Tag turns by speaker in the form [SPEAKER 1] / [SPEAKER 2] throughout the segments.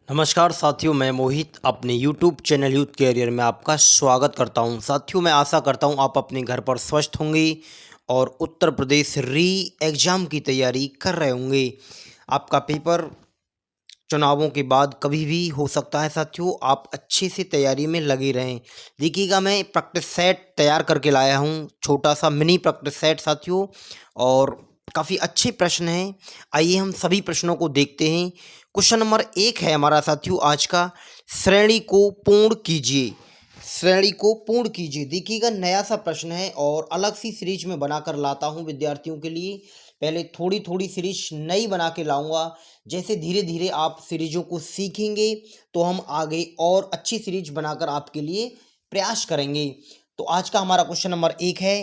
[SPEAKER 1] नमस्कार साथियों, मैं मोहित अपने YouTube चैनल यूथ कैरियर में आपका स्वागत करता हूं। साथियों, मैं आशा करता हूं आप अपने घर पर स्वस्थ होंगे और उत्तर प्रदेश री एग्ज़ाम की तैयारी कर रहे होंगे। आपका पेपर चुनावों के बाद कभी भी हो सकता है। साथियों, आप अच्छे से तैयारी में लगे रहें। देखिएगा, मैं प्रैक्टिस सेट तैयार करके लाया हूं, छोटा सा मिनी प्रैक्टिस सेट साथियों, और काफ़ी अच्छे प्रश्न हैं। आइए हम सभी प्रश्नों को देखते हैं। क्वेश्चन नंबर 1 है हमारा साथियों आज का, श्रेणी को पूर्ण कीजिए। श्रेणी को पूर्ण कीजिए। देखिएगा, नया सा प्रश्न है और अलग सी सीरीज में बनाकर लाता हूं विद्यार्थियों के लिए। पहले थोड़ी थोड़ी सीरीज नई बना के लाऊंगा। जैसे धीरे धीरे आप सीरीजों को सीखेंगे तो हम आगे और अच्छी सीरीज बनाकर आपके लिए प्रयास करेंगे। तो आज का हमारा क्वेश्चन नंबर 1 है।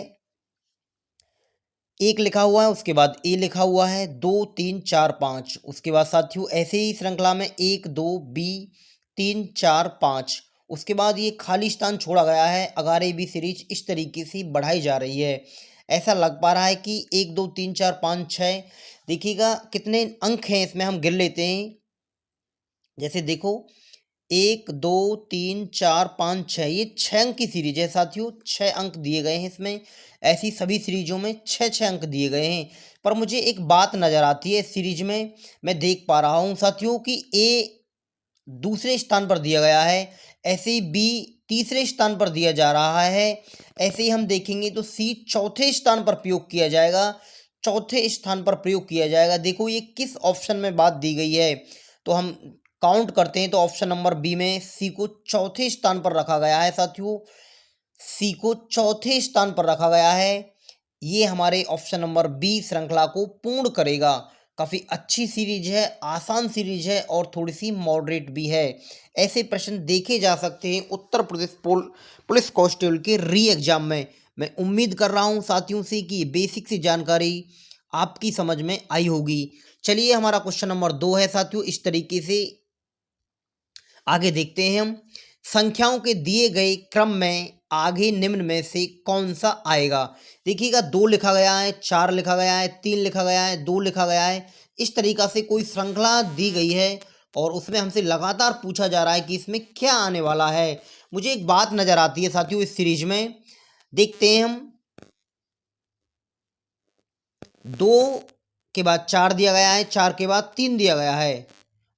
[SPEAKER 1] 1 लिखा हुआ है, उसके बाद ए लिखा हुआ है, 2 3 4 5। उसके बाद साथियों ऐसे ही श्रृंखला में 1 2 बी 3 4 5। उसके बाद ये खाली स्थान छोड़ा गया है। अगर ए बी सीरीज इस तरीके से बढ़ाई जा रही है। ऐसा लग पा रहा है कि 1 2 3 4 5 6। देखिएगा कितने अंक हैं इसमें, हम गिन लेते हैं। जैसे देखो, 1 2 3 4 5 6, ये 6 अंक की सीरीज है साथियों। 6 अंक दिए गए हैं इसमें। ऐसी सभी सीरीजों में 6 अंक दिए गए हैं। पर मुझे एक बात नज़र आती है इस सीरीज में, मैं देख पा रहा हूँ साथियों कि ए दूसरे स्थान पर दिया गया है, ऐसे ही बी तीसरे स्थान पर दिया जा रहा है। ऐसे ही हम देखेंगे तो सी चौथे स्थान पर प्रयोग किया जाएगा। चौथे स्थान पर प्रयोग किया जाएगा। देखो ये किस ऑप्शन में बात दी गई है, तो हम काउंट करते हैं तो ऑप्शन नंबर बी में सी को चौथे स्थान पर रखा गया है साथियों। सी को चौथे स्थान पर रखा गया है। ये हमारे ऑप्शन नंबर बी श्रृंखला को पूर्ण करेगा। काफ़ी अच्छी सीरीज है, आसान सीरीज है और थोड़ी सी मॉडरेट भी है। ऐसे प्रश्न देखे जा सकते हैं उत्तर प्रदेश पुलिस कांस्टेबल के री एग्जाम में। मैं उम्मीद कर रहा हूं साथियों से कि ये बेसिक सी जानकारी आपकी समझ में आई होगी। चलिए हमारा क्वेश्चन नंबर 2 है साथियों, इस तरीके से आगे देखते हैं हम। संख्याओं के दिए गए क्रम में आगे निम्न में से कौन सा आएगा। देखिएगा, 2 लिखा गया है, 4 लिखा गया है, 3 लिखा गया है, 2 लिखा गया है। इस तरीका से कोई श्रृंखला दी गई है और उसमें हमसे लगातार पूछा जा रहा है कि इसमें क्या आने वाला है। मुझे एक बात नजर आती है साथियों इस सीरीज में। देखते हैं हम, 2 के बाद 4 दिया गया है, 4 के बाद 3 दिया गया है।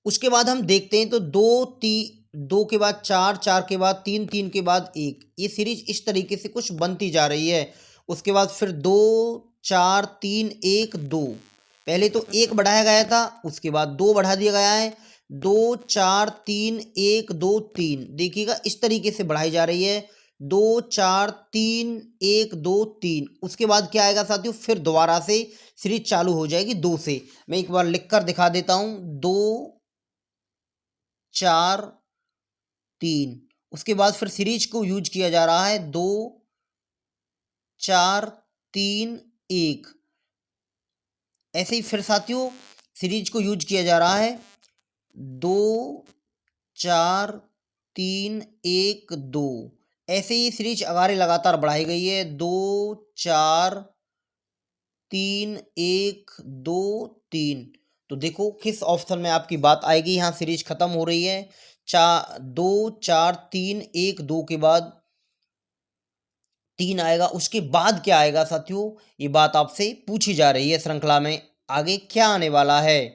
[SPEAKER 1] उसके बाद हम देखते हैं तो 2 के बाद 4, 4 के बाद 3, 3 के बाद 1। ये सीरीज इस तरीके से कुछ बनती जा रही है। उसके बाद फिर 2 4 3 1 2। पहले तो 1 बढ़ाया गया था, उसके बाद 2 बढ़ा दिया गया है। 2 4 3 1 2 3। देखिएगा इस तरीके से बढ़ाई जा रही है। 2 4 3 1 2 3। उसके बाद क्या आएगा साथियों, फिर दोबारा से सीरीज चालू हो जाएगी 2 से। मैं एक बार लिख कर दिखा देता हूँ, 2 4 3। उसके बाद फिर सीरीज को यूज किया जा रहा है 2 4 3 1। ऐसे ही फिर साथियों सीरीज को यूज किया जा रहा है 2 4 3 1 2। ऐसे ही सीरीज आगे लगातार बढ़ाई गई है 2 4 3 1 2 3। तो देखो किस ऑप्शन में आपकी बात आएगी। यहाँ सीरीज खत्म हो रही है। 2 4 3 1 2 के बाद 3 आएगा। उसके बाद क्या आएगा साथियों, ये बात आपसे पूछी जा रही है श्रृंखला में आगे क्या आने वाला है।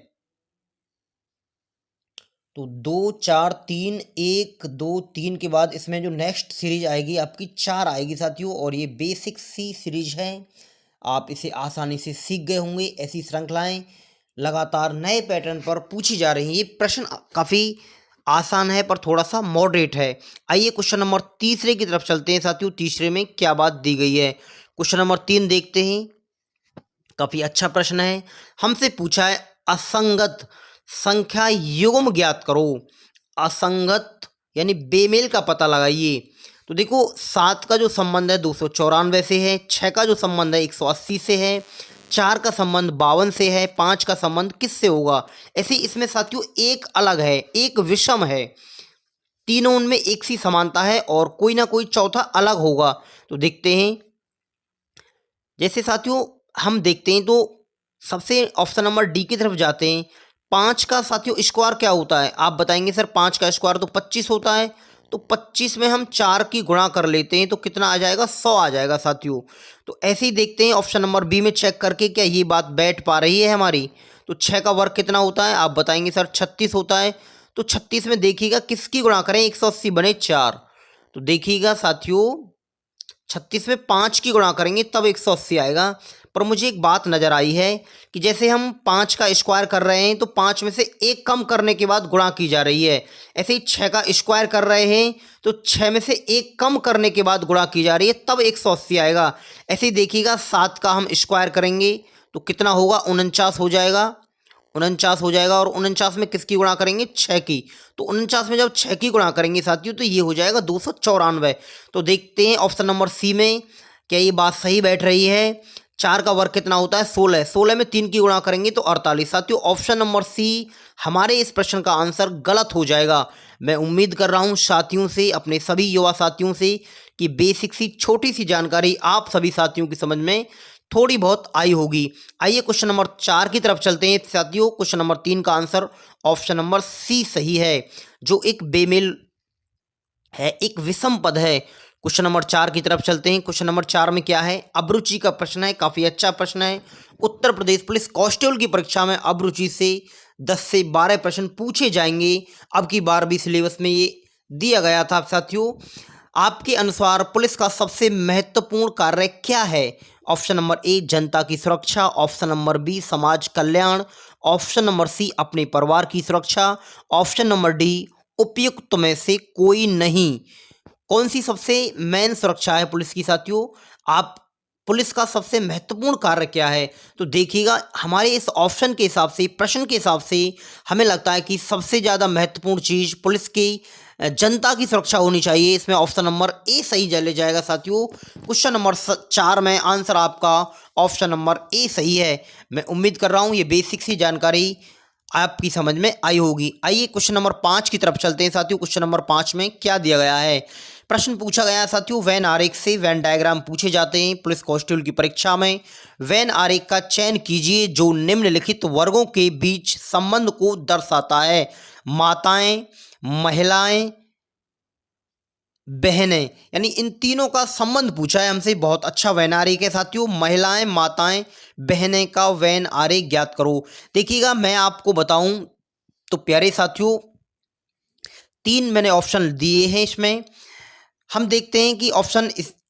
[SPEAKER 1] तो 2 4 3 1 2 3 के बाद इसमें जो नेक्स्ट सीरीज आएगी आपकी 4 आएगी साथियों। और ये बेसिक सी सीरीज है, आप इसे आसानी से सीख गए होंगे। ऐसी श्रृंखलाएं लगातार नए पैटर्न पर पूछी जा रही हैं। ये प्रश्न काफ़ी आसान है पर थोड़ा सा मॉडरेट है। आइए क्वेश्चन नंबर तीसरे की तरफ चलते हैं साथियों। तीसरे में क्या बात दी गई है, क्वेश्चन नंबर 3 देखते हैं। काफ़ी अच्छा प्रश्न है। हमसे पूछा है असंगत संख्या युग्म ज्ञात करो। असंगत यानी बेमेल का पता लगाइए। तो देखो, 7 का जो संबंध है 294 से है, 6 का जो संबंध है 180 से है, 4 का संबंध 52 से है, 5 का संबंध किससे होगा। ऐसे इसमें साथियों एक अलग है, एक विषम है। तीनों उनमें एक सी समानता है और कोई ना कोई चौथा अलग होगा। तो देखते हैं। जैसे साथियों हम देखते हैं तो सबसे ऑप्शन नंबर डी की तरफ जाते हैं। 5 का साथियों स्क्वायर क्या होता है? आप बताएंगे सर 5 का स्क्वायर तो 25 होता है। तो 25 में हम 4 की गुणा कर लेते हैं तो कितना आ जाएगा? 100 आ जाएगा साथियों। तो ऐसे ही देखते हैं ऑप्शन नंबर बी में चेक करके क्या ये बात बैठ पा रही है हमारी। तो 6 का वर्ग कितना होता है? आप बताएंगे सर 36 होता है। तो 36 में देखिएगा किसकी गुणा करें? 180 बने 4। तो देखिएगा साथियों 36 में 5 की गुणा करेंगे तब 180 आएगा। पर मुझे एक बात नज़र आई है कि जैसे हम 5 का स्क्वायर कर रहे हैं तो 5 में से एक कम करने के बाद गुणा की जा रही है। ऐसे ही 6 का स्क्वायर कर रहे हैं तो 6 में से एक कम करने के बाद गुणा की जा रही है तब 180 आएगा। ऐसे ही देखिएगा 7 का हम स्क्वायर करेंगे तो कितना होगा? 49 हो जाएगा। 49 हो जाएगा और 49 में किसकी गुणा करेंगे? 6 की। तो 49 में जब 6 की गुणा करेंगे साथियों तो ये हो जाएगा 294। तो देखते हैं ऑप्शन नंबर सी में क्या ये बात सही बैठ रही है। 4 का वर्ग कितना होता है? 16। 16 में 3 की गुणा करेंगे तो 48। साथियों ऑप्शन नंबर सी हमारे इस प्रश्न का आंसर गलत हो जाएगा। मैं उम्मीद कर रहा हूँ साथियों से, अपने सभी युवा साथियों से, कि बेसिक सी छोटी सी जानकारी आप सभी साथियों की समझ में थोड़ी बहुत आई होगी। आइए क्वेश्चन नंबर 4 की तरफ चलते हैं साथियों। क्वेश्चन नंबर 3 का आंसर ऑप्शन नंबर सी सही है, जो एक बेमेल है, एक विषम पद है। क्वेश्चन नंबर 4 की तरफ चलते हैं। क्वेश्चन नंबर 4 में क्या है? अभिरुचि का प्रश्न है, काफ़ी अच्छा प्रश्न है। उत्तर प्रदेश पुलिस कांस्टेबल की परीक्षा में अभिरुचि से 10 से 12 प्रश्न पूछे जाएंगे। अब की बार भी सिलेबस में ये दिया गया था साथियों। आपके अनुसार पुलिस का सबसे महत्वपूर्ण कार्य क्या है? ऑप्शन नंबर ए जनता की सुरक्षा, ऑप्शन नंबर बी समाज कल्याण, ऑप्शन नंबर सी अपने परिवार की सुरक्षा, ऑप्शन नंबर डी उपयुक्त में से कोई नहीं। कौन सी सबसे मेन सुरक्षा है पुलिस की साथियों? आप पुलिस का सबसे महत्वपूर्ण कार्य क्या है? तो देखिएगा हमारे इस ऑप्शन के हिसाब से, प्रश्न के हिसाब से हमें लगता है कि सबसे ज़्यादा महत्वपूर्ण चीज़ पुलिस की जनता की सुरक्षा होनी चाहिए। इसमें ऑप्शन नंबर ए सही चले जाएगा साथियों। क्वेश्चन नंबर 4 में आंसर आपका ऑप्शन नंबर ए सही है। मैं उम्मीद कर रहा हूँ ये बेसिक सी जानकारी आपकी समझ में आई होगी। आइए क्वेश्चन नंबर 5 की तरफ चलते हैं साथियों। क्वेश्चन नंबर 5 में क्या दिया गया है? प्रश्न पूछा गया है साथियों, वेन आरेख से वेन डायग्राम पूछे जाते हैं पुलिस कांस्टेबल की परीक्षा में। वेन आरेख का चयन कीजिए जो निम्नलिखित वर्गों के बीच संबंध को दर्शाता है। माताएं, महिलाएं, बहनें, यानी इन तीनों का संबंध पूछा है हमसे। बहुत अच्छा वेन आरेख है साथियों। महिलाएं, माताएं, बहनें का वेन आरेख ज्ञात करो। देखिएगा मैं आपको बताऊं तो प्यारे साथियों 3 मैंने ऑप्शन दिए हैं। इसमें हम देखते हैं कि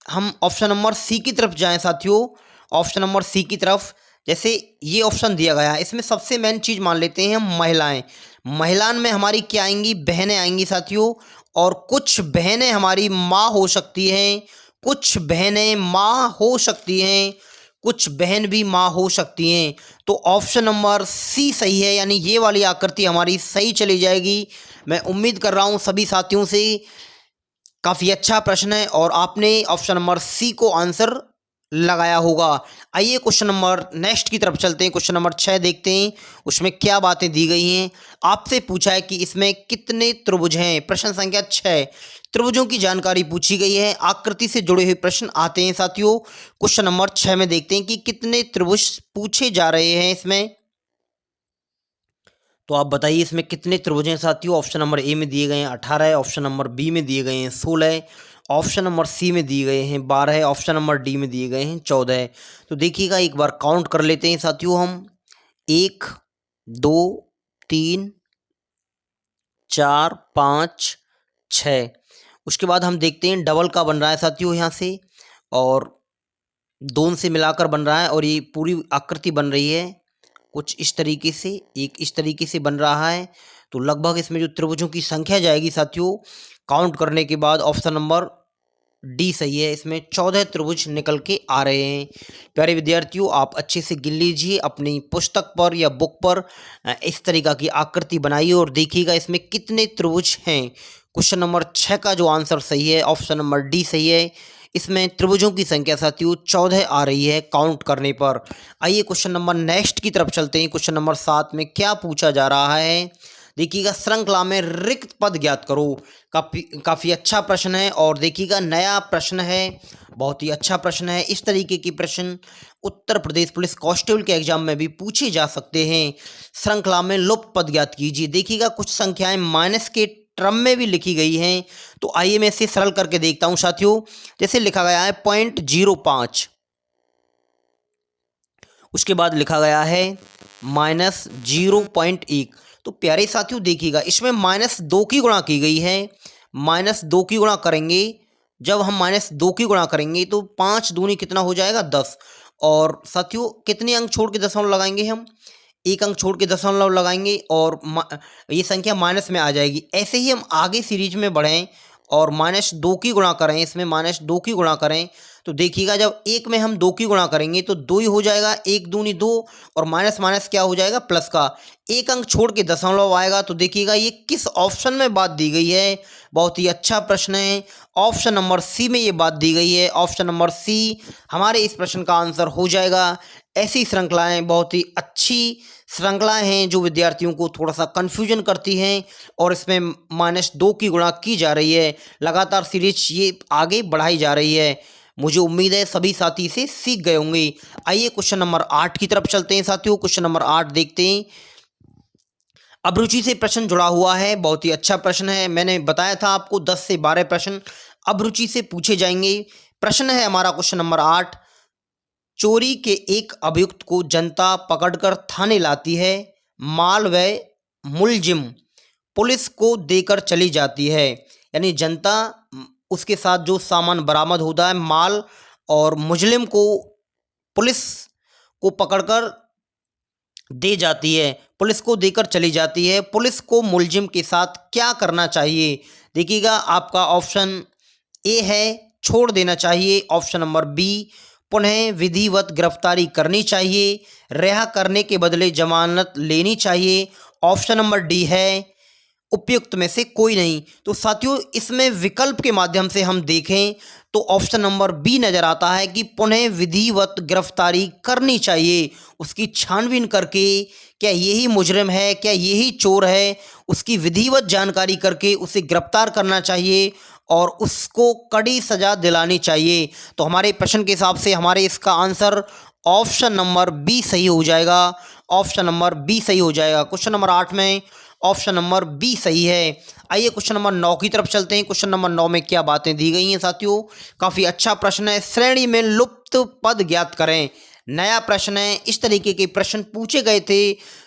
[SPEAKER 1] हम ऑप्शन नंबर सी की तरफ जाएं साथियों। ऑप्शन नंबर सी की तरफ जैसे ये ऑप्शन दिया गया है, इसमें सबसे मेन चीज़ मान लेते हैं हम महिलाएं। महिलाओं में हमारी क्या आएंगी? बहनें आएंगी साथियों। और कुछ बहनें हमारी माँ हो सकती हैं, कुछ बहनें माँ हो सकती हैं, कुछ बहन भी माँ हो सकती हैं। तो ऑप्शन नंबर सी सही है, यानी ये वाली आकृति हमारी सही चली जाएगी। मैं उम्मीद कर रहा हूँ सभी साथियों से काफ़ी अच्छा प्रश्न है और आपने ऑप्शन नंबर सी को आंसर लगाया होगा। आइए क्वेश्चन नंबर नेक्स्ट की तरफ चलते हैं। क्वेश्चन नंबर 6 देखते हैं उसमें क्या बातें दी गई हैं। आपसे पूछा है कि इसमें कितने त्रिभुज हैं। प्रश्न संख्या 6, त्रिभुजों की जानकारी पूछी गई है। आकृति से जुड़े हुए प्रश्न आते हैं साथियों। क्वेश्चन नंबर 6 में देखते हैं कि कितने त्रिभुज पूछे जा रहे हैं इसमें। तो आप बताइए इसमें कितने त्रिभुज हैं साथियों। ऑप्शन नंबर ए में दिए गए हैं 18, ऑप्शन नंबर बी में दिए गए हैं 16, ऑप्शन नंबर सी में दिए गए हैं 12, ऑप्शन नंबर डी में दिए गए हैं 14। तो देखिएगा एक बार काउंट कर लेते हैं साथियों हम। 1 2 3 4 5 6। उसके बाद हम देखते हैं डबल का बन रहा है साथियों यहाँ से, और दोनों से मिलाकर बन रहा है, और ये पूरी आकृति बन रही है कुछ इस तरीके से, एक इस तरीके से बन रहा है। तो लगभग इसमें जो त्रिभुजों की संख्या जाएगी साथियों काउंट करने के बाद ऑप्शन नंबर डी सही है। इसमें 14 त्रिभुज निकल के आ रहे हैं। प्यारे विद्यार्थियों आप अच्छे से गिन लीजिए अपनी पुस्तक पर या बुक पर, इस तरीका की आकृति बनाइए और देखिएगा इसमें कितने त्रिभुज हैं। क्वेश्चन नंबर 6 का जो आंसर सही है ऑप्शन नंबर डी सही है। इसमें त्रिभुजों की संख्या साथियों 14 आ रही है काउंट करने पर। आइए क्वेश्चन नंबर नेक्स्ट की तरफ चलते हैं। क्वेश्चन नंबर 7 में क्या पूछा जा रहा है? देखिएगा श्रृंखला में रिक्त पद ज्ञात करो। काफ़ी अच्छा प्रश्न है और देखिएगा नया प्रश्न है, बहुत ही अच्छा प्रश्न है। इस तरीके के प्रश्न उत्तर प्रदेश पुलिस कांस्टेबल के एग्जाम में भी पूछे जा सकते हैं। श्रृंखला में लुप्त पद ज्ञात कीजिए। देखिएगा कुछ संख्याएं माइनस के टर्म में भी लिखी गई हैं, तो आइए मैं इसे सरल करके देखता हूं साथियों। जैसे लिखा गया है 0.05, उसके बाद लिखा गया है -0.1। तो प्यारे साथियों देखिएगा इसमें -2 की गुणा की गई है। -2 की गुणा करेंगे, जब हम -2 की गुणा करेंगे तो 5 दूनी कितना हो जाएगा 10। और साथियों कितने अंक छोड़ के दशमलव लगाएंगे, हम 1 अंक छोड़ के दशमलव लगाएंगे और ये संख्या माइनस में आ जाएगी। ऐसे ही हम आगे सीरीज में बढ़ें और -2 की गुणा करें, इसमें -2 की गुणा करें तो देखिएगा जब एक में हम 2 की गुणा करेंगे तो 2 ही हो जाएगा, 1 दूनी 2 और माइनस माइनस क्या हो जाएगा प्लस का। 1 अंक छोड़ के दशमलव आएगा। तो देखिएगा ये किस ऑप्शन में बात दी गई है। बहुत ही अच्छा प्रश्न है। ऑप्शन नंबर सी में ये बात दी गई है। ऑप्शन नंबर सी हमारे इस प्रश्न का आंसर हो जाएगा। ऐसी श्रृंखलाएं बहुत ही अच्छी श्रृंखलाएं हैं जो विद्यार्थियों को थोड़ा सा कन्फ्यूजन करती हैं और इसमें -2 की गुणा की जा रही है। लगातार सीरीज ये आगे बढ़ाई जा रही है। मुझे उम्मीद है सभी साथी इसे सीख गए होंगे। आइए क्वेश्चन नंबर 8 की तरफ चलते हैं साथियों। क्वेश्चन नंबर 8 देखते हैं। अभिरुचि से प्रश्न जुड़ा हुआ है। बहुत ही अच्छा प्रश्न है। मैंने बताया था आपको 10 से 12 प्रश्न अभिरुचि से पूछे जाएंगे। प्रश्न है हमारा क्वेश्चन नंबर 8। चोरी के एक अभियुक्त को जनता पकड़कर थाने लाती है। माल व मुलजिम पुलिस को देकर चली जाती है। यानी जनता उसके साथ जो सामान बरामद होता है माल और मुजलिम को पुलिस को पकड़कर दे जाती है, पुलिस को देकर चली जाती है। पुलिस को मुलजिम के साथ क्या करना चाहिए? देखिएगा आपका ऑप्शन ए है छोड़ देना चाहिए। ऑप्शन नंबर बी पुनः विधिवत गिरफ्तारी करनी चाहिए। रिहा करने के बदले जमानत लेनी चाहिए। ऑप्शन नंबर डी है उपयुक्त में से कोई नहीं। तो साथियों इसमें विकल्प के माध्यम से हम देखें तो ऑप्शन नंबर बी नज़र आता है कि पुनः विधिवत गिरफ्तारी करनी चाहिए। उसकी छानबीन करके क्या यही मुजरिम है, क्या यही चोर है, उसकी विधिवत जानकारी करके उसे गिरफ्तार करना चाहिए और उसको कड़ी सज़ा दिलानी चाहिए। तो हमारे प्रश्न के हिसाब से हमारे इसका आंसर ऑप्शन नंबर बी सही हो जाएगा। ऑप्शन नंबर बी सही हो जाएगा। क्वेश्चन नंबर 8 में ऑप्शन नंबर बी सही है। आइए क्वेश्चन नंबर 9 की तरफ चलते हैं। क्वेश्चन नंबर 9 में क्या बातें दी गई हैं साथियों? काफ़ी अच्छा प्रश्न है। श्रेणी में लुप्त पद ज्ञात करें। नया प्रश्न है। इस तरीके के प्रश्न पूछे गए थे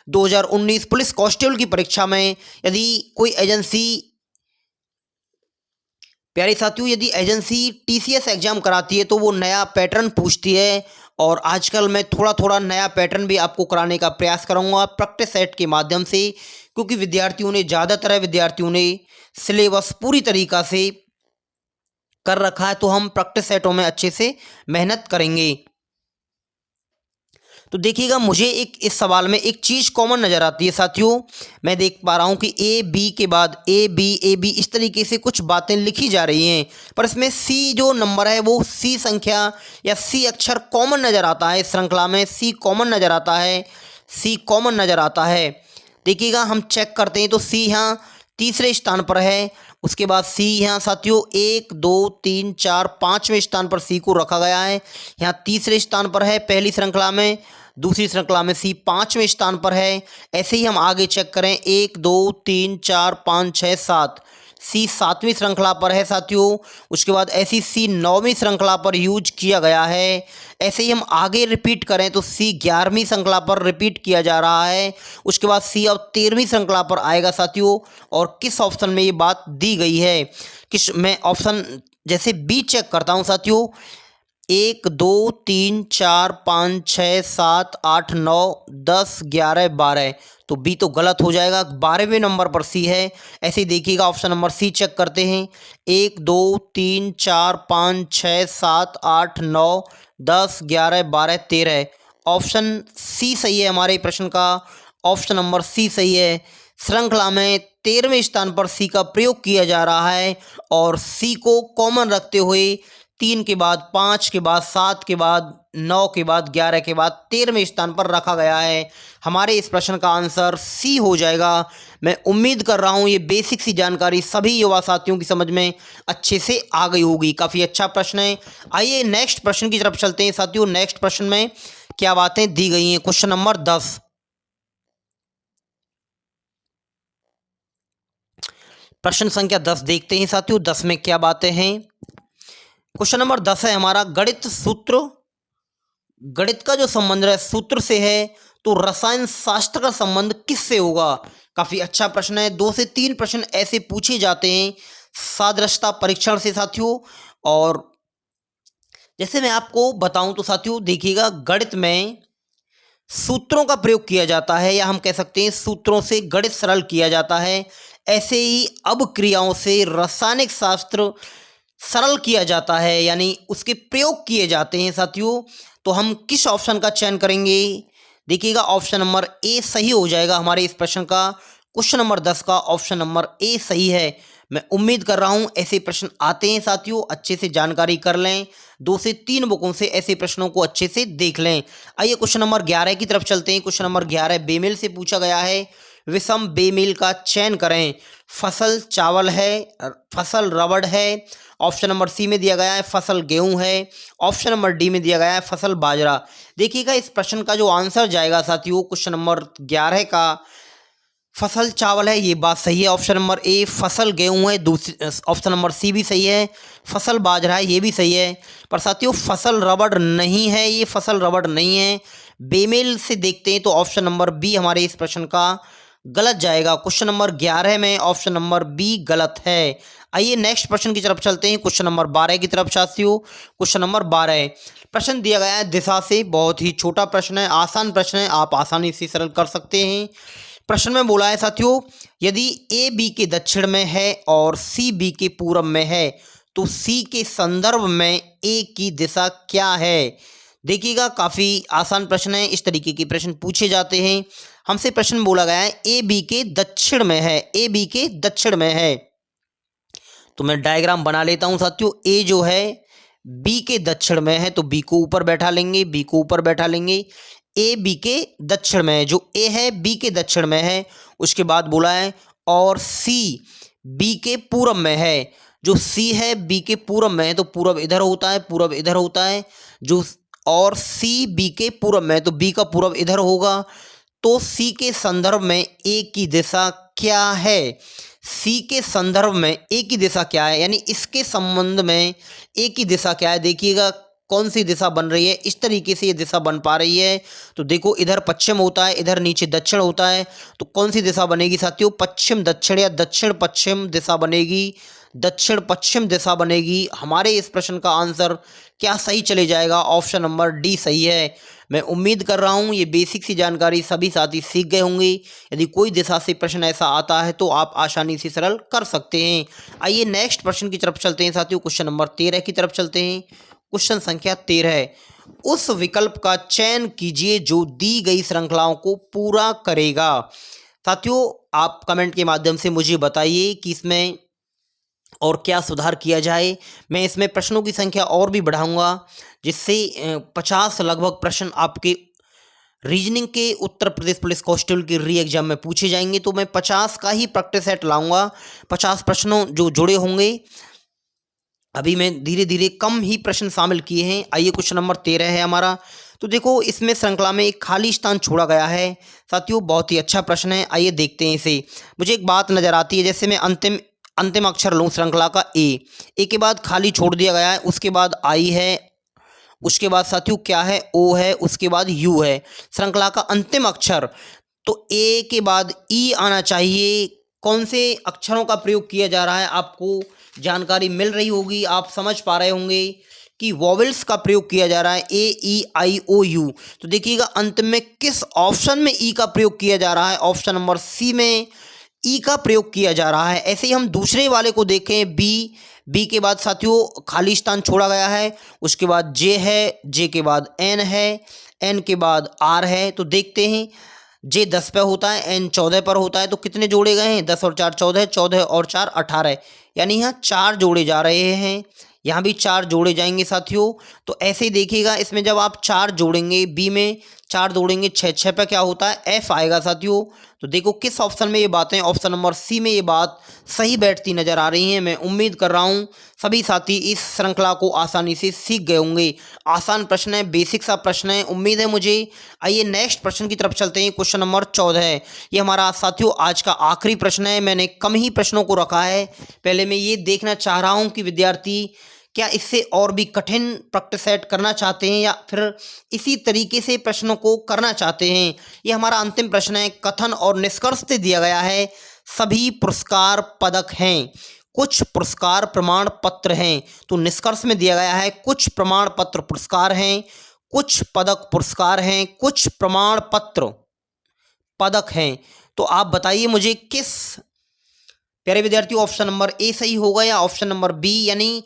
[SPEAKER 1] 2019 पुलिस कांस्टेबल की परीक्षा में। यदि कोई एजेंसी, प्यारे साथियों, यदि एजेंसी टीसीएस एग्जाम कराती है तो वो नया पैटर्न पूछती है और आजकल मैं थोड़ा थोड़ा नया पैटर्न भी आपको कराने का प्रयास करूँगा प्रैक्टिस सेट के माध्यम से, क्योंकि ज़्यादातर विद्यार्थियों ने सिलेबस पूरी तरीक़ा से कर रखा है। तो हम प्रैक्टिस सेटों में अच्छे से मेहनत करेंगे। तो देखिएगा मुझे इस सवाल में एक चीज़ कॉमन नज़र आती है साथियों। मैं देख पा रहा हूँ कि ए बी के बाद ए बी इस तरीके से कुछ बातें लिखी जा रही हैं, पर इसमें सी जो नंबर है वो सी संख्या या सी अक्षर कॉमन नज़र आता है। इस श्रृंखला में सी कॉमन नज़र आता है। सी कॉमन नज़र आता है। देखिएगा हम चेक करते हैं तो सी यहाँ तीसरे स्थान पर है। उसके बाद सी यहाँ साथियों 1 2 3 4 5वें स्थान पर सी को रखा गया है। यहाँ तीसरे स्थान पर है पहली श्रृंखला में। दूसरी श्रृंखला में सी 5वें स्थान पर है। ऐसे ही हम आगे चेक करें 1 2 3 4 5 6 7, सी 7वीं श्रृंखला पर है साथियों। उसके बाद ऐसी सी 9वीं श्रृंखला पर यूज किया गया है। ऐसे ही हम आगे रिपीट करें तो सी 11वीं श्रृंखला पर रिपीट किया जा रहा है। उसके बाद सी अब 13वीं श्रृंखला पर आएगा साथियों। और किस ऑप्शन में ये बात दी गई है? मैं ऑप्शन जैसे बी चेक करता हूँ साथियों। 1 2 3 4 5 6 7 8 9 10 11 12, तो बी तो गलत हो जाएगा। 12वें नंबर पर सी है। ऐसे ही देखिएगा ऑप्शन नंबर सी चेक करते हैं। 1 2 3 4 5 6 7 8 9 10 11 12 13, ऑप्शन सी सही है हमारे प्रश्न का। ऑप्शन नंबर सी सही है। श्रृंखला में 13वें स्थान पर सी का प्रयोग किया जा रहा है और सी को कॉमन रखते हुए 3 के बाद 5 के बाद 7 के बाद 9 के बाद 11 के बाद 13वें स्थान पर रखा गया है। हमारे इस प्रश्न का आंसर सी हो जाएगा। मैं उम्मीद कर रहा हूँ ये बेसिक सी जानकारी सभी युवा साथियों की समझ में अच्छे से आ गई होगी। काफ़ी अच्छा प्रश्न है। आइए नेक्स्ट प्रश्न की तरफ चलते हैं साथियों। नेक्स्ट प्रश्न में क्या बातें दी गई हैं। क्वेश्चन नंबर 10, प्रश्न संख्या 10 देखते हैं साथियों। 10 में क्या बातें हैं। क्वेश्चन नंबर 10 है हमारा, गणित सूत्र, गणित का जो संबंध है सूत्र से है, तो रसायन शास्त्र का संबंध किससे होगा। काफी अच्छा प्रश्न है। 2 से 3 प्रश्न ऐसे पूछे जाते हैं सादृश्यता परीक्षण से साथियों। और जैसे मैं आपको बताऊं तो साथियों देखिएगा, गणित में सूत्रों का प्रयोग किया जाता है, या हम कह सकते हैं सूत्रों से गणित सरल किया जाता है। ऐसे ही अब क्रियाओं से रासायनिक शास्त्र सरल किया जाता है, यानी उसके प्रयोग किए जाते हैं साथियों। तो हम किस ऑप्शन का चयन करेंगे। देखिएगा, ऑप्शन नंबर ए सही हो जाएगा हमारे इस प्रश्न का। क्वेश्चन नंबर 10 का ऑप्शन नंबर ए सही है। मैं उम्मीद कर रहा हूं ऐसे प्रश्न आते हैं साथियों, अच्छे से जानकारी कर लें। 2 से 3 बुकों से ऐसे प्रश्नों को अच्छे से देख लें। आइए क्वेश्चन नंबर 11 की तरफ चलते हैं। क्वेश्चन नंबर 11 बेमेल से पूछा गया है। विषम बेमेल का चयन करें। फसल चावल है, फसल रबड़ है। ऑप्शन नंबर सी में दिया गया है फसल गेहूं है। ऑप्शन नंबर डी में दिया गया है फसल बाजरा। देखिएगा, इस प्रश्न का जो आंसर जाएगा साथियों, क्वेश्चन नंबर 11 का फसल चावल है, ये बात सही है। ऑप्शन नंबर ए फसल गेहूं है, दूसरी ऑप्शन नंबर सी भी सही है। फसल बाजरा है, ये भी सही है। पर साथियों फसल रबड़ नहीं है, ये फसल रबड़ नहीं है। बेमेल से देखते हैं तो ऑप्शन नंबर बी हमारे इस प्रश्न का गलत जाएगा। क्वेश्चन नंबर 11 में ऑप्शन नंबर बी गलत है। आइए नेक्स्ट प्रश्न की तरफ चलते हैं। क्वेश्चन नंबर 12 की तरफ साथियों। क्वेश्चन नंबर 12 प्रश्न दिया गया है दिशा से। बहुत ही छोटा प्रश्न है, आसान प्रश्न है, आप आसानी से सरल कर सकते हैं। प्रश्न में बोला है साथियों, यदि ए बी के दक्षिण में है और सी बी के पूर्व में है, तो सी के संदर्भ में ए की दिशा क्या है। देखिएगा, काफ़ी आसान प्रश्न है। इस तरीके के प्रश्न पूछे जाते हैं। हमसे प्रश्न बोला गया है ए बी के दक्षिण में है, ए बी के दक्षिण में है। तो मैं डायग्राम बना लेता हूं साथियों। ए जो है बी के दक्षिण में है, तो बी को ऊपर बैठा लेंगे, बी को ऊपर बैठा लेंगे। ए बी के दक्षिण में है, जो ए है बी के दक्षिण में है। उसके बाद बोला है और सी बी के पूर्व में है, जो सी है बी के पूर्व में है, तो पूर्व इधर होता है, पूर्व इधर होता है। जो और सी बी के पूर्व में है, तो बी का पूर्व इधर होगा। तो सी के संदर्भ में ए की दिशा क्या है। सी के संदर्भ में ए की दिशा क्या है, यानी इसके संबंध में ए की दिशा क्या है। देखिएगा कौन सी दिशा बन रही है, इस तरीके से ये दिशा बन पा रही है। तो देखो, इधर पश्चिम होता है, इधर नीचे दक्षिण होता है। तो कौन सी दिशा बनेगी साथियों, पश्चिम दक्षिण या दक्षिण पश्चिम दिशा बनेगी, दक्षिण पश्चिम दिशा बनेगी। हमारे इस प्रश्न का आंसर क्या सही चले जाएगा, ऑप्शन नंबर डी सही है। मैं उम्मीद कर रहा हूँ ये बेसिक सी जानकारी सभी साथी सीख गए होंगे। यदि कोई दिशा से प्रश्न ऐसा आता है तो आप आसानी से सरल कर सकते हैं। आइए नेक्स्ट प्रश्न की तरफ चलते हैं साथियों। क्वेश्चन नंबर 13 की तरफ चलते हैं। क्वेश्चन संख्या 13, उस विकल्प का चयन कीजिए जो दी गई श्रृंखलाओं को पूरा करेगा। साथियों आप कमेंट के माध्यम से मुझे बताइए कि इसमें और क्या सुधार किया जाए। मैं इसमें प्रश्नों की संख्या और भी बढ़ाऊंगा, जिससे 50 लगभग प्रश्न आपके रीजनिंग के उत्तर प्रदेश पुलिस कांस्टेबल के री एग्जाम में पूछे जाएंगे। तो मैं 50 का ही प्रैक्टिस सेट लाऊंगा, 50 प्रश्नों जो जुड़े होंगे। अभी मैं धीरे धीरे कम ही प्रश्न शामिल किए हैं। आइए क्वेश्चन नंबर 13 है हमारा। तो देखो, इसमें श्रृंखला में एक खाली स्थान छोड़ा गया है साथियों। बहुत ही अच्छा प्रश्न है, आइए देखते हैं इसे। मुझे एक बात नज़र आती है, जैसे मैं अंतिम अक्षर लूँ श्रृंखला का ए के बाद खाली छोड़ दिया गया है, उसके बाद आई है, उसके बाद साथियों क्या है, ओ है, उसके बाद यू है। श्रृंखला का अंतिम अक्षर, तो ए के बाद ई आना चाहिए। कौन से अक्षरों का प्रयोग किया जा रहा है आपको जानकारी मिल रही होगी, आप समझ पा रहे होंगे कि वॉवेल्स का प्रयोग किया जा रहा है, ए ई आई ओ यू। तो देखिएगा अंत में किस ऑप्शन में ई का प्रयोग किया जा रहा है, ऑप्शन नंबर सी में ई का प्रयोग किया जा रहा है। ऐसे ही हम दूसरे वाले को देखें, बी के बाद साथियों खाली स्थान छोड़ा गया है, उसके बाद जे है, जे के बाद एन है, एन के बाद आर है। तो देखते हैं, जे 10 पे होता है, एन 14 पर होता है, तो कितने जोड़े गए हैं, 10 और 4 14, 14 और 4 18, यानी यहाँ 4 जोड़े जा रहे हैं। यहाँ भी 4 जोड़े जाएंगे साथियों। तो ऐसे ही देखिएगा, इसमें जब आप 4 जोड़ेंगे, बी में 4 जोड़ेंगे 6, 6 पे क्या होता है, एफ आएगा साथियों। तो देखो किस ऑप्शन में ये बातें, ऑप्शन नंबर सी में ये बात सही बैठती नजर आ रही हैं। मैं उम्मीद कर रहा हूँ सभी साथी इस श्रृंखला को आसानी से सीख गए होंगे। आसान प्रश्न है, बेसिक सा प्रश्न है, उम्मीद है मुझे। आइए नेक्स्ट प्रश्न की तरफ चलते हैं। क्वेश्चन नंबर 14 ये हमारा साथियों आज का आखिरी प्रश्न है। मैंने कम ही प्रश्नों को रखा है। पहले मैं ये देखना चाह रहा हूँ कि विद्यार्थी क्या इससे और भी कठिन प्रैक्टिस सेट करना चाहते हैं या फिर इसी तरीके से प्रश्नों को करना चाहते हैं। ये हमारा अंतिम प्रश्न है। कथन और निष्कर्ष से दिया गया है सभी पुरस्कार पदक हैं, कुछ पुरस्कार प्रमाण पत्र हैं। तो निष्कर्ष में दिया गया है कुछ प्रमाण पत्र पुरस्कार हैं, कुछ पदक पुरस्कार हैं, कुछ प्रमाण पत्र पदक हैं। तो आप बताइए मुझे किस प्यारे विद्यार्थी ऑप्शन नंबर ए सही होगा या ऑप्शन नंबर बी, यानी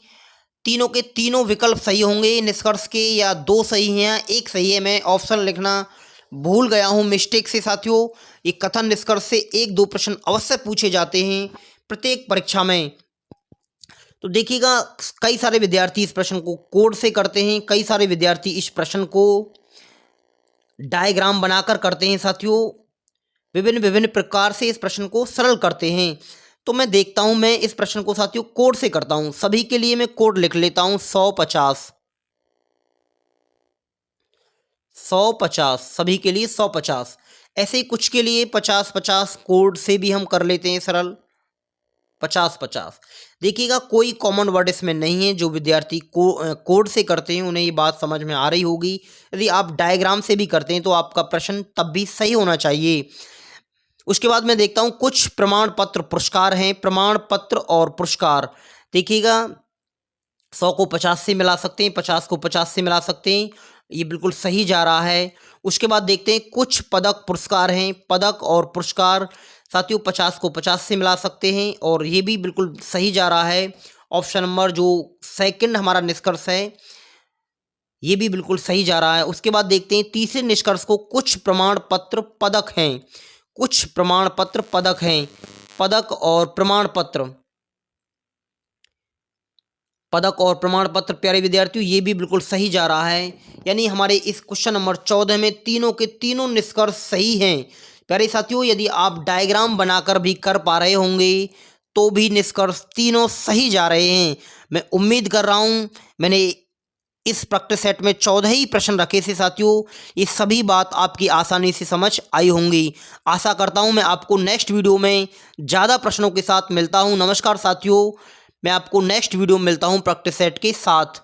[SPEAKER 1] तीनों के तीनों विकल्प सही होंगे निष्कर्ष के, या 2 सही हैं या 1 सही है। मैं ऑप्शन लिखना भूल गया हूं मिस्टेक से साथियों। ये कथन निष्कर्ष से 1-2 प्रश्न अवश्य पूछे जाते हैं प्रत्येक परीक्षा में। तो देखिएगा कई सारे विद्यार्थी इस प्रश्न को कोड से करते हैं, कई सारे विद्यार्थी इस प्रश्न को डायग्राम बनाकर करते हैं साथियों। विभिन्न प्रकार से इस प्रश्न को सरल करते हैं। तो मैं देखता हूं, मैं इस प्रश्न को साथियों कोड से करता हूं। सभी के लिए मैं कोड लिख लेता हूं 150 150, सभी के लिए 150। ऐसे ही कुछ के लिए 50-50 कोड से भी हम कर लेते हैं सरल 50-50। देखिएगा कोई कॉमन वर्ड इसमें नहीं है। जो विद्यार्थी कोड से करते हैं उन्हें ये बात समझ में आ रही होगी। यदि आप डायग्राम से भी करते हैं तो आपका प्रश्न तब भी सही होना चाहिए। उसके बाद मैं देखता हूं कुछ प्रमाण पत्र पुरस्कार हैं, प्रमाण पत्र और पुरस्कार। देखिएगा 100 को 50 से मिला सकते हैं, 50 को 50 से मिला सकते हैं, ये बिल्कुल सही जा रहा है। उसके बाद देखते हैं कुछ पदक पुरस्कार हैं, पदक और पुरस्कार साथियों 50 को 50 से मिला सकते हैं और ये भी बिल्कुल सही जा रहा है। ऑप्शन नंबर जो सेकंड हमारा निष्कर्ष है ये भी बिल्कुल सही जा रहा है। उसके बाद देखते हैं तीसरे निष्कर्ष को कुछ प्रमाण पत्र पदक हैं, कुछ प्रमाण पत्र पदक हैं, पदक और प्रमाण पत्र, पदक और प्रमाण पत्र प्यारे विद्यार्थियों ये भी बिल्कुल सही जा रहा है। यानी हमारे इस क्वेश्चन नंबर 14 में तीनों के तीनों निष्कर्ष सही हैं। प्यारे साथियों यदि आप डायग्राम बनाकर भी कर पा रहे होंगे तो भी निष्कर्ष तीनों सही जा रहे हैं। मैं उम्मीद कर रहा हूं मैंने इस प्रैक्टिस सेट में 14 ही प्रश्न रखे थे साथियों, ये सभी बात आपकी आसानी से समझ आई होंगी। आशा करता हूं मैं आपको नेक्स्ट वीडियो में ज़्यादा प्रश्नों के साथ मिलता हूं। नमस्कार साथियों, मैं आपको नेक्स्ट वीडियो में मिलता हूं प्रैक्टिस सेट के साथ।